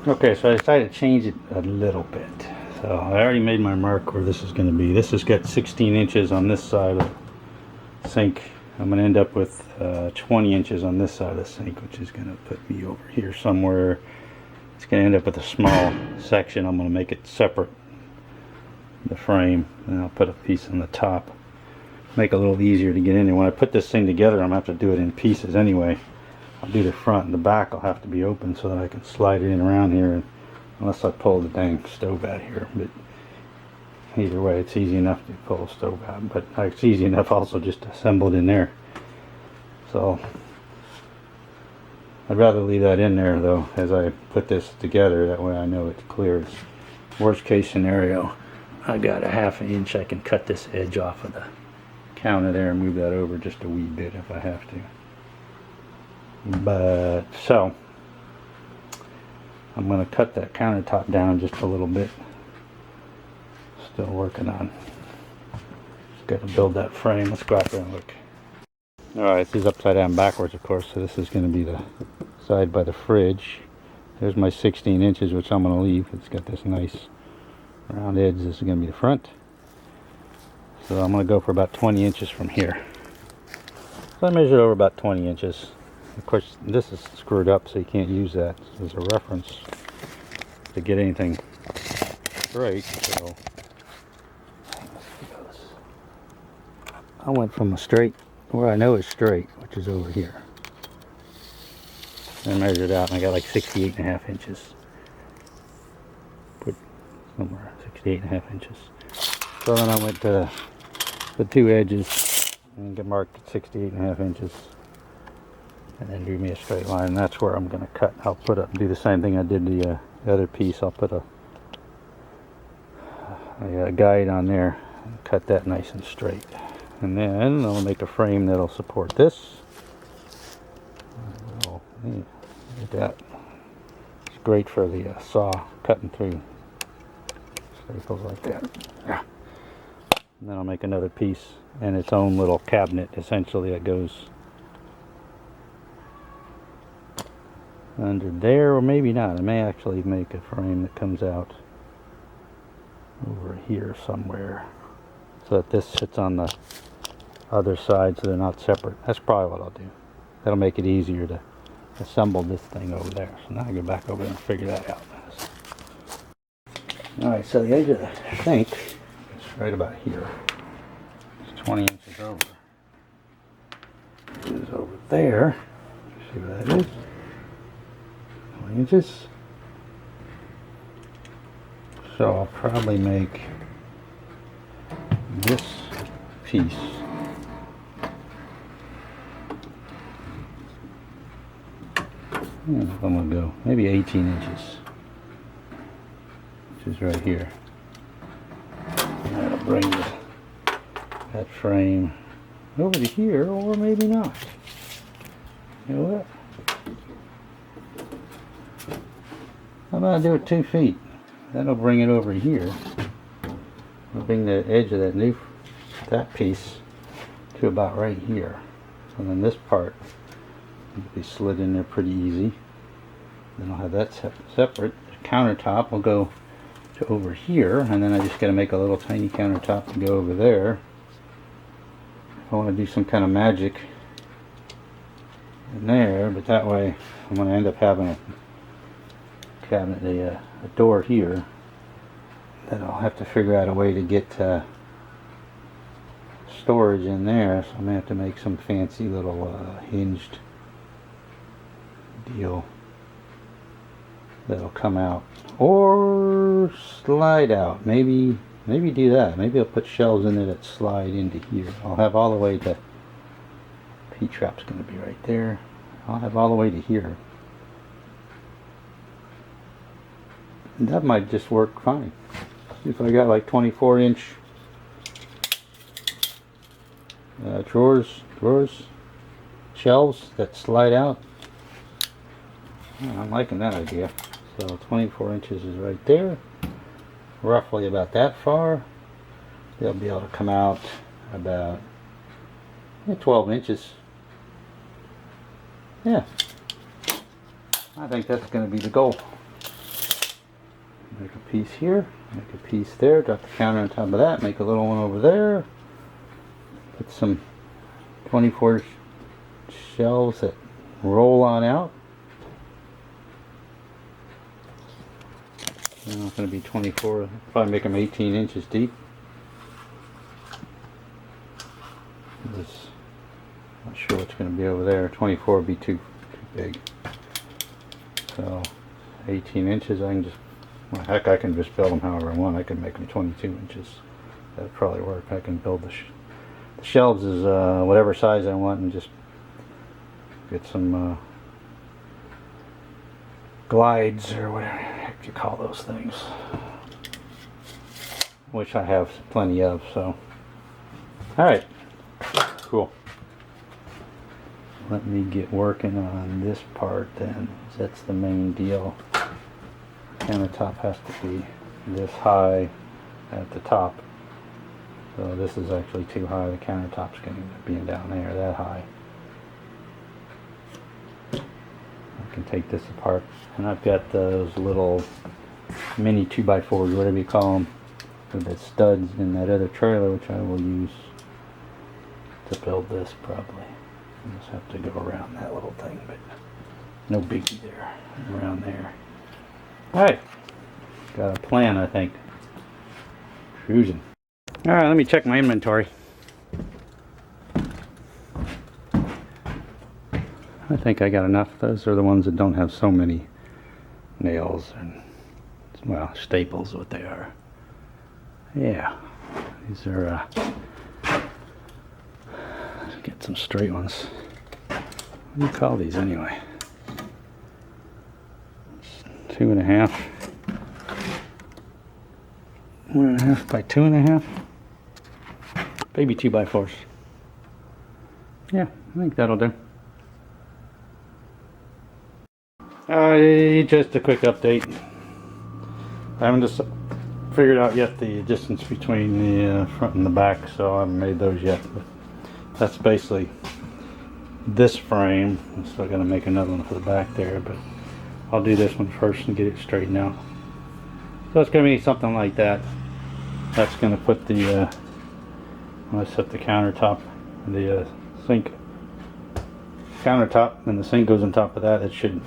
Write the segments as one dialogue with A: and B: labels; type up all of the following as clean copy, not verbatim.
A: Okay, so I decided to change it a little bit. So I already made my mark where this is going to be. This has got 16 inches on this side of the sink. I'm going to end up with 20 inches on this side of the sink, which is going to put me over here somewhere. It's going to end up with a small section. I'm going to make it separate, the frame, and I'll put a piece on the top. Make it a little easier to get in there. When I put this thing together, I'm going to have to do it in pieces anyway. I'll do the front and the back will have to be open so that I can slide it in around here, and unless I pull the dang stove out here. But either way, it's easy enough to pull a stove out, but it's easy enough also just to assemble it in there. So I'd rather leave that in there though as I put this together. That way I know it's clear. Worst case scenario, I got a ½ inch. I can cut this edge off of the counter there and move that over just a wee bit if I have to. But so I'm going to cut that countertop down just a little bit. Still working on. Just got to build that frame. Let's go out there and look. Alright, this is upside down backwards, of course, so this is going to be the side by the fridge. There's my 16 inches, which I'm going to leave. It's got this nice round edge. This is going to be the front. So I'm going to go for about 20 inches from here. So I measured over about 20 inches. Of course, this is screwed up, so you can't use that as a reference to get anything straight. So I went from a straight, where I know is straight, which is over here. I measured out and I got like 68.5 inches. Put somewhere 68.5 inches. So then I went to the two edges and get marked at 68.5 inches. And then drew me a straight line, and that's where I'm going to cut. I'll do the same thing I did the other piece. I'll put a guide on there and cut that nice and straight. And then I'll make a frame that'll support this. Oh, look at that. It's great for the saw cutting through staples like that. Yeah. And then I'll make another piece and its own little cabinet essentially that goes under there, or maybe not. I may actually make a frame that comes out over here somewhere so that this sits on the other side so they're not separate. That's probably what I'll do. That'll make it easier to assemble this thing over there. So now I go back over there and figure that out. Alright, so the edge of the sink is right about here. It's 20 inches over. It is over there. See what that is? 20 inches. So I'll probably make this piece I'm going to go maybe 18 inches, which is right here. And that'll bring that frame over to here, or maybe not. You know what? How about I do it 2 feet? That'll bring it over here. I'll bring the edge of that piece to about right here. And then this part will be slid in there pretty easy. Then I'll have that separate. The countertop will go to over here, and then I just got to make a little tiny countertop to go over there. If I want to do some kind of magic in there, but that way I'm going to end up having a cabinet, a door here. Then I'll have to figure out a way to get storage in there, so I'm going to have to make some fancy little hinged deal that'll come out or slide out. Maybe do that. Maybe I'll put shelves in there that slide into here. I'll have all the way to P-trap's going to be right there. I'll have all the way to here. And that might just work fine. If I got like 24-inch drawers, shelves that slide out. I'm liking that idea. So 24 inches is right there, roughly about that far. They'll be able to come out about 12 inches. Yeah, I think that's going to be the goal. Make a piece here, make a piece there, drop the counter on top of that, make a little one over there. Put some 24 shelves that roll on out. They're not going to be 24, probably make them 18 inches deep. This, not sure what's going to be over there. 24 would be too big. So 18 inches, I can just, well, heck, I can just build them however I want. I can make them 22 inches. That would probably work. I can build the shelves as whatever size I want and just get some glides or whatever the heck you call those things, which I have plenty of. So alright, cool. Let me get working on this part then. That's the main deal. Countertop has to be this high at the top. So this is actually too high. The countertop's going to end up being down there, that high. I can take this apart, and I've got those little mini 2x4s, whatever you call them, with the studs in that other trailer, which I will use to build this probably. I just have to go around that little thing, but no biggie there, around there. Alright, got a plan, I think. Cruising. Alright, let me check my inventory. I think I got enough. Those are the ones that don't have so many nails and, well, staples, what they are. Yeah, these are, let's get some straight ones. What do you call these anyway? 2.5. 1.5 by 2.5. Baby 2x4s. Yeah, I think that'll do. Just a quick update. I haven't just figured out yet the distance between the front and the back, so I haven't made those yet. But that's basically this frame. I'm still going to make another one for the back there, but I'll do this one first and get it straightened out. So it's going to be something like that. That's going to put the, when I set the countertop, the sink countertop, and the sink goes on top of that, it should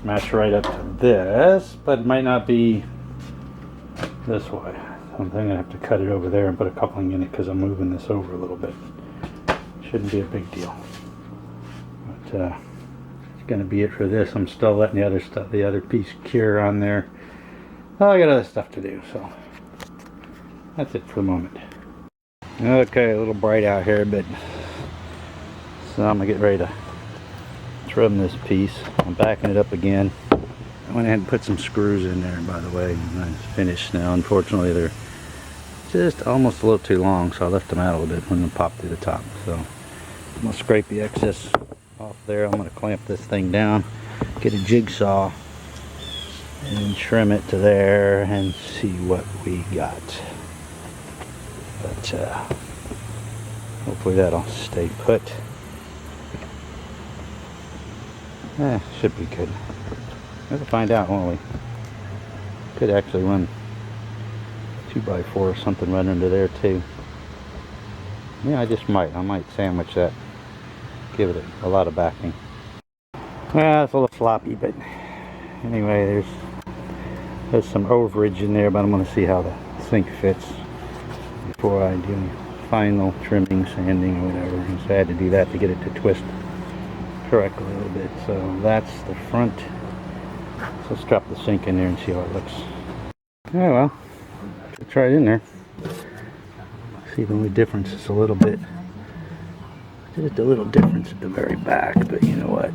A: match right up to this, but it might not be this way. So I'm going to have to cut it over there and put a coupling in it because I'm moving this over a little bit. Shouldn't be a big deal. But it's going to be it for this. I'm still letting the other stuff, the other piece cure on there. Oh, I got other stuff to do, so that's it for the moment. Okay, a little bright out here, but so I'm going to get ready to trim this piece. I'm backing it up again. I went ahead and put some screws in there, by the way, and it's finished now. Unfortunately, they're just almost a little too long, so I left them out a little bit when they popped through the top. So I'm going to scrape the excess off there. I'm going to clamp this thing down, get a jigsaw, and trim it to there and see what we got. But hopefully that'll stay put. Should be good. We'll find out, won't we? Could actually run 2x4 or something right under there too. Yeah, I just might. I might sandwich that. Give it a lot of backing. Well, it's a little floppy, but anyway, there's some overage in there, but I'm going to see how the sink fits before I do any final trimming, sanding, or whatever. So I had to do that to get it to twist correctly a little bit. So that's the front. So let's drop the sink in there and see how it looks. Oh well, let's try it in there. See, the only difference is a little bit, just a little difference at the very back, but you know what,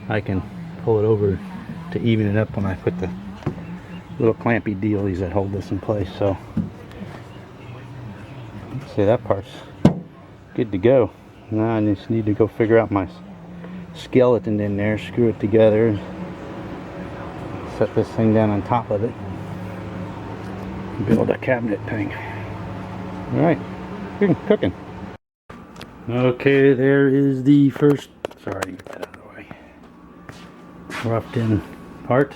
A: I can pull it over to even it up when I put the little clampy dealies that hold this in place. So see, that part's good to go. Now I just need to go figure out my skeleton in there, screw it together, set this thing down on top of it, build a cabinet thing. Alright, cooking. Okay, there is the first, sorry, get that out of the way, roughed in part.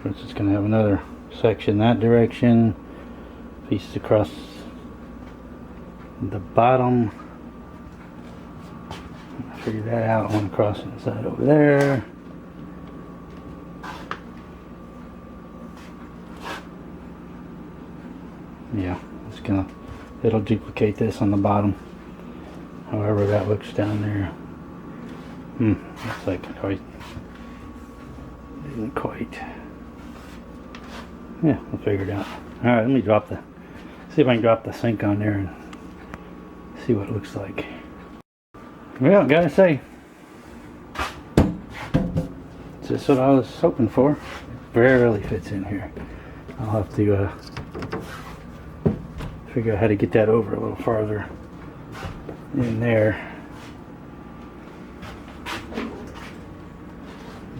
A: course, it's going to have another section that direction, pieces across the bottom. Figure that out. One across the side over there. Yeah, it's gonna, it'll duplicate this on the bottom. However that looks down there. Looks like didn't quite. Yeah, we'll figure it out. Alright, let me drop the, see if I can drop the sink on there and see what it looks like. Well, gotta say, it's just what I was hoping for. It barely fits in here. I'll have to figure out how to get that over a little farther in there.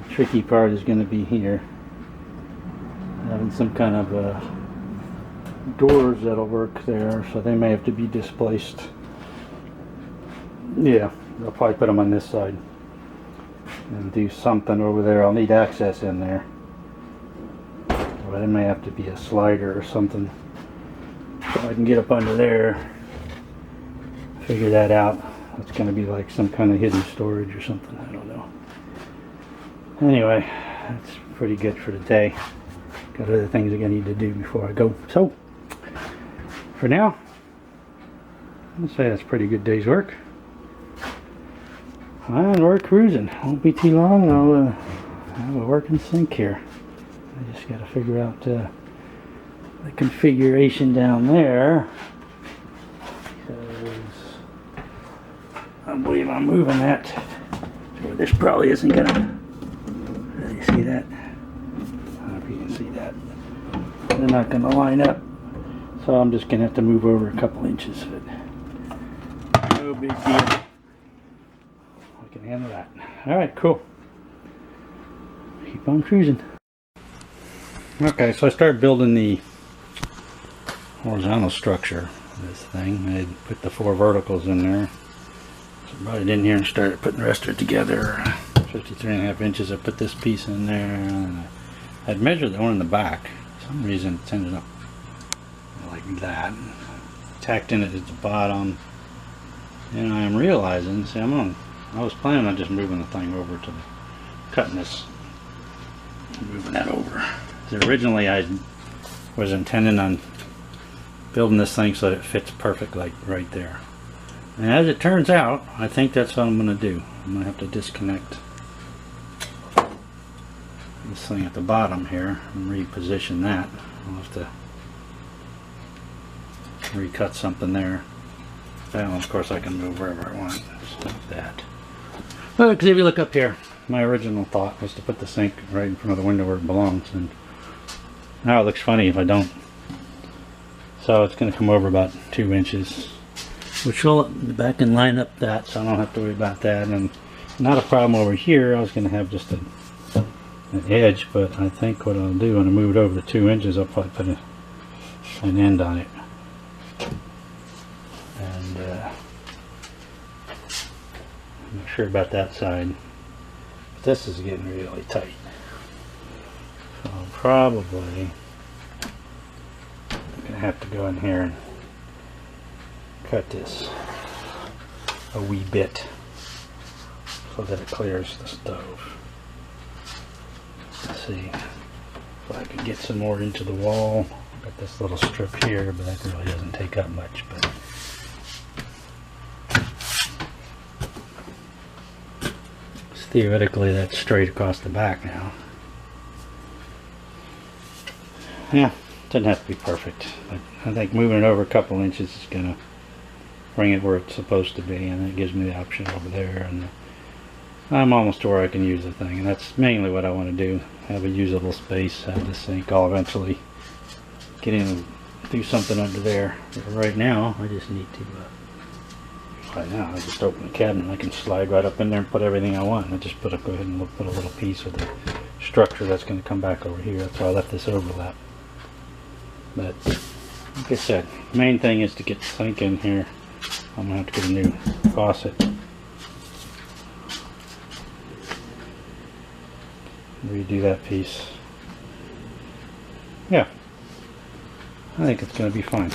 A: The tricky part is going to be here, having some kind of doors that'll work there, so they may have to be displaced. Yeah, I'll probably put them on this side and do something over there. I'll need access in there, but it may have to be a slider or something so I can get up under there. Figure that out. It's going to be like some kind of hidden storage or something. I don't know. Anyway, that's pretty good for today. Got other things I need to do before I go. So, for now, I'd say that's a pretty good day's work. And we're cruising. Won't be too long. I'll have a working sink here. I just got to figure out the configuration down there, because I believe I'm moving that. So this probably isn't gonna. You see that? I don't know if you can see that. They're not gonna line up, so I'm just gonna have to move over a couple inches of it. No big deal. I can handle that. All right, cool. Keep on cruising. Okay, so I started building the horizontal structure of this thing. I put the 4 verticals in there. So I brought it in here and started putting the rest of it together. 53.5 inches. I put this piece in there, and I'd measured the one in the back. For some reason it's ended up like that. Tacked in it at the bottom. And I'm realizing, see, I was planning on just moving the thing over to the, cutting this, moving that over. So originally I was intending on building this thing so that it fits perfect, like right there. And as it turns out, I think that's what I'm going to do. I'm going to have to disconnect this thing at the bottom here and reposition that. I'll have to recut something there. Well, of course I can move wherever I want, just like that. Well, because if you look up here, my original thought was to put the sink right in front of the window where it belongs, and now it looks funny if I don't. So it's going to come over about 2 inches, which will back and line up that, so I don't have to worry about that. And not a problem over here. I was going to have just an edge, but I think what I'll do when I move it over the 2 inches, I'll probably put an end on it. And I'm not sure about that side. But this is getting really tight. So I'll probably gonna have to go in here and cut this a wee bit so that it clears the stove. Let's see if I can get some more into the wall. Got this little strip here, but that really doesn't take up much. But theoretically that's straight across the back now. Yeah, doesn't have to be perfect. I think moving it over a couple inches is going to bring it where it's supposed to be, and it gives me the option over there, and I'm almost to where I can use the thing, and that's mainly what I want to do. Have a usable space, have the sink. I'll eventually get in and do something under there. But right now I just need to I just open the cabinet. I can slide right up in there and put everything I want. I just go ahead and put a little piece of the structure that's going to come back over here. That's why I left this overlap. But like I said, main thing is to get the sink in here. I'm going to have to get a new faucet. Redo that piece. Yeah, I think it's going to be fine.